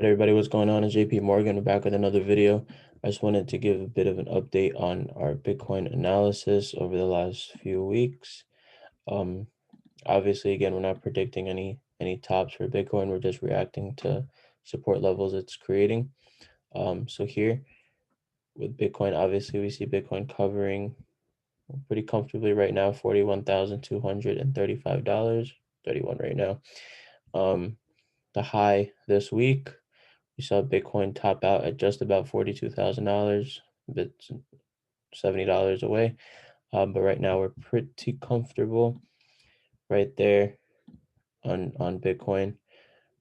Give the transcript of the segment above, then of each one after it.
Hey everybody, what's going on? It's JP Morgan. We're back with another video. I just wanted to give a bit of an update on our Bitcoin analysis over the last few weeks. Um, Obviously, again, we're not predicting any tops for Bitcoin. We're just reacting to support levels it's creating. So here with Bitcoin, obviously we see Bitcoin covering pretty comfortably right now, $41,235, 31 right now. The high this week, we saw Bitcoin top out at just about $42,000, but $70 away. But right now we're pretty comfortable right there on Bitcoin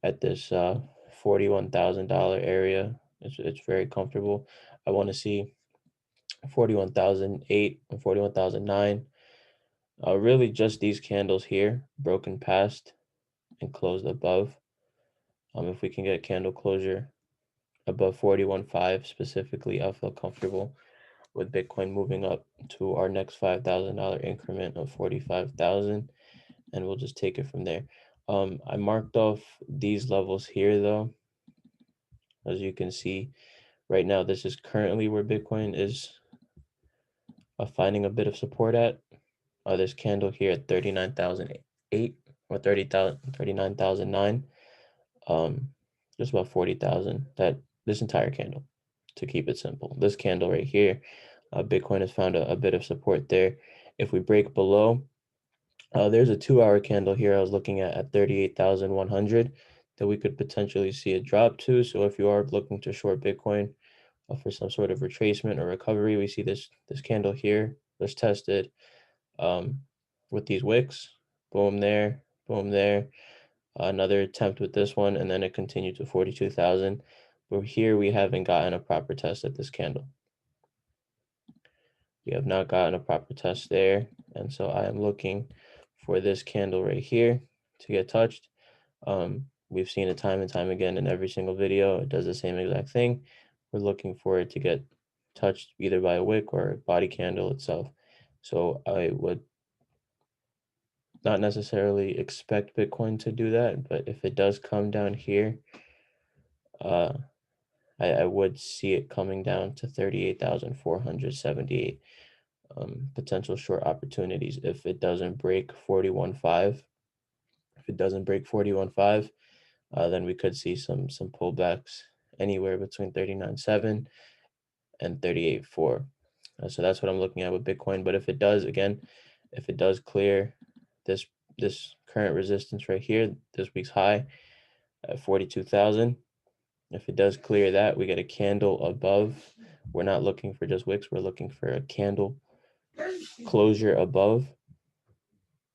at this $41,000 area. It's very comfortable. I want to see 41,008 and 41,009. Really just these candles here broken past and closed above. If we can get candle closure above 41.5 specifically, I'll feel comfortable with Bitcoin moving up to our next $5,000 increment of 45,000, and we'll just take it from there. I marked off these levels here though. As you can see right now, this is currently where Bitcoin is finding a bit of support at. This candle here at 39,008 or 39,009. Just about 40,000. That this entire candle, to keep it simple. This candle right here, Bitcoin has found a bit of support there. If we break below, there's a 2-hour candle here I was looking at 38,100 that we could potentially see a drop to. So if you are looking to short Bitcoin for some sort of retracement or recovery, we see this candle here was tested with these wicks. Boom there, boom there. Another attempt with this one, and then it continued to 42,000. But here we haven't gotten a proper test at this candle. We have not gotten a proper test there. And so I am looking for this candle right here to get touched. We've seen it time and time again in every single video. It does the same exact thing. We're looking for it to get touched either by a wick or a body candle itself. So I would not necessarily expect Bitcoin to do that, but if it does come down here, uh, I would see it coming down to 38,478. Potential short opportunities if it doesn't break 41.5. If it doesn't break 41.5, then we could see some pullbacks anywhere between 39.7 and 38.4. So that's what I'm looking at with Bitcoin. But if it does, again, if it does clear this current resistance right here, this week's high at 42,000, if it does clear that, we get a candle above. We're not looking for just wicks. We're looking for a candle closure above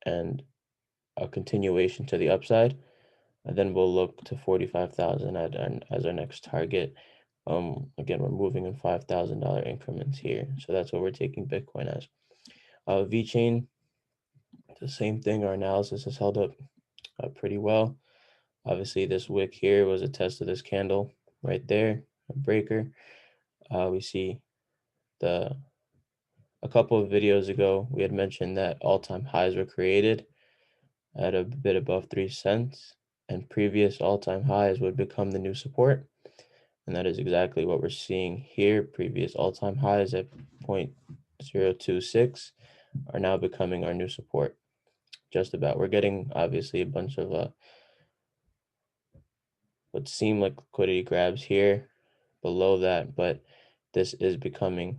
and a continuation to the upside. And then we'll look to 45,000 as our next target. Again, we're moving in $5,000 increments here. So that's what we're taking Bitcoin as. Vechain, the same thing. Our analysis has held up pretty well. Obviously, this wick here was a test of this candle right there, a breaker. We see a couple of videos ago, we had mentioned that all-time highs were created at a bit above 3 cents, and previous all-time highs would become the new support. And that is exactly what we're seeing here. Previous all-time highs at 0.026 are now becoming our new support. Just about. We're getting obviously a bunch of what seem like liquidity grabs here below that, but this is becoming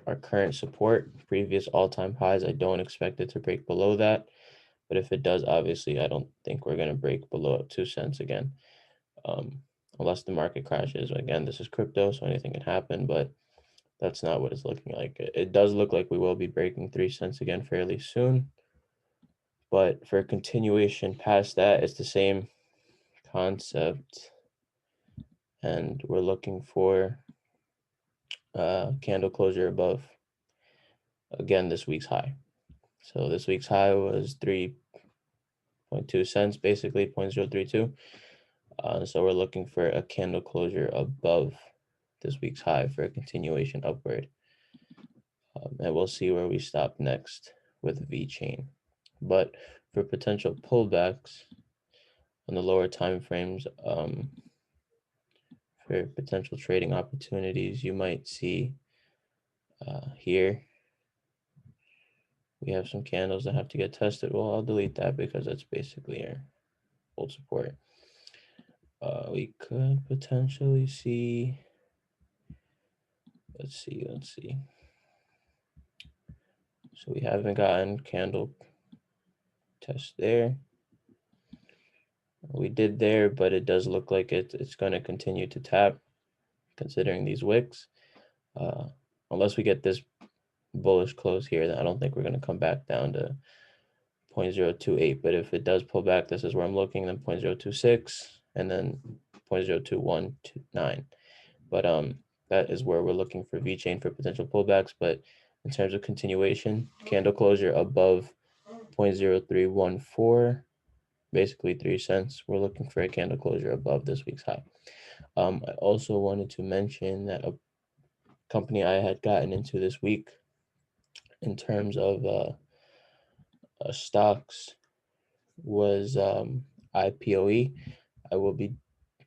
our current support. Previous all-time highs, I don't expect it to break below that, but if it does, obviously I don't think we're going to break below 2 cents again, unless the market crashes. Again, this is crypto, so anything can happen, but that's not what it's looking like. It does look like we will be breaking 3 cents again fairly soon, but for a continuation past that, it's the same concept, and we're looking for candle closure above, again, this week's high. So this week's high was 3.2 cents, basically 0.032. So we're looking for a candle closure above this week's high for a continuation upward. And we'll see where we stop next with Vechain. But for potential pullbacks on the lower time frames, for potential trading opportunities, you might see here we have some candles that have to get tested. Well, I'll delete that because that's basically our old support. We could potentially see, let's see. So we haven't gotten candle test there. We did there, but it does look like it's going to continue to tap considering these wicks. Unless we get this bullish close here, then I don't think we're going to come back down to 0.028. But if it does pull back, this is where I'm looking, then 0.026 and then 0.02129. But that is where we're looking for Vechain for potential pullbacks. But in terms of continuation, candle closure above 0.0314, basically 3 cents. We're looking for a candle closure above this week's high. I also wanted to mention that a company I had gotten into this week in terms of stocks was IPOE. I will be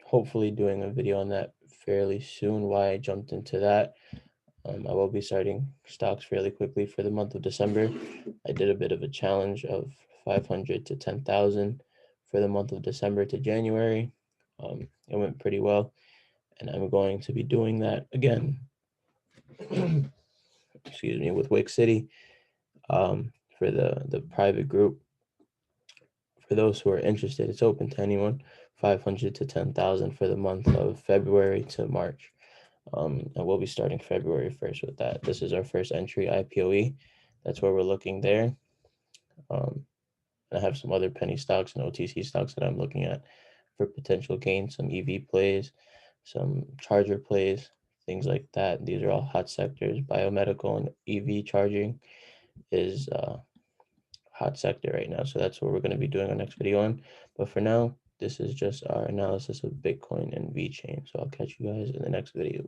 hopefully doing a video on that fairly soon, why I jumped into that. I will be starting stocks fairly quickly for the month of December. I did a bit of a challenge of 500 to 10,000 for the month of December to January. It went pretty well, and I'm going to be doing that again, excuse me, with Wake City for the private group. For those who are interested, it's open to anyone, 500 to 10,000 for the month of February to March. And we'll be starting February 1st with that. This is our first entry, IPOE. That's where we're looking there. I have some other penny stocks and OTC stocks that I'm looking at for potential gain, some EV plays, some charger plays, things like that. These are all hot sectors. Biomedical and EV charging is hot sector right now. So that's what we're going to be doing our next video on. But for now, this is just our analysis of Bitcoin and Vechain. So I'll catch you guys in the next video.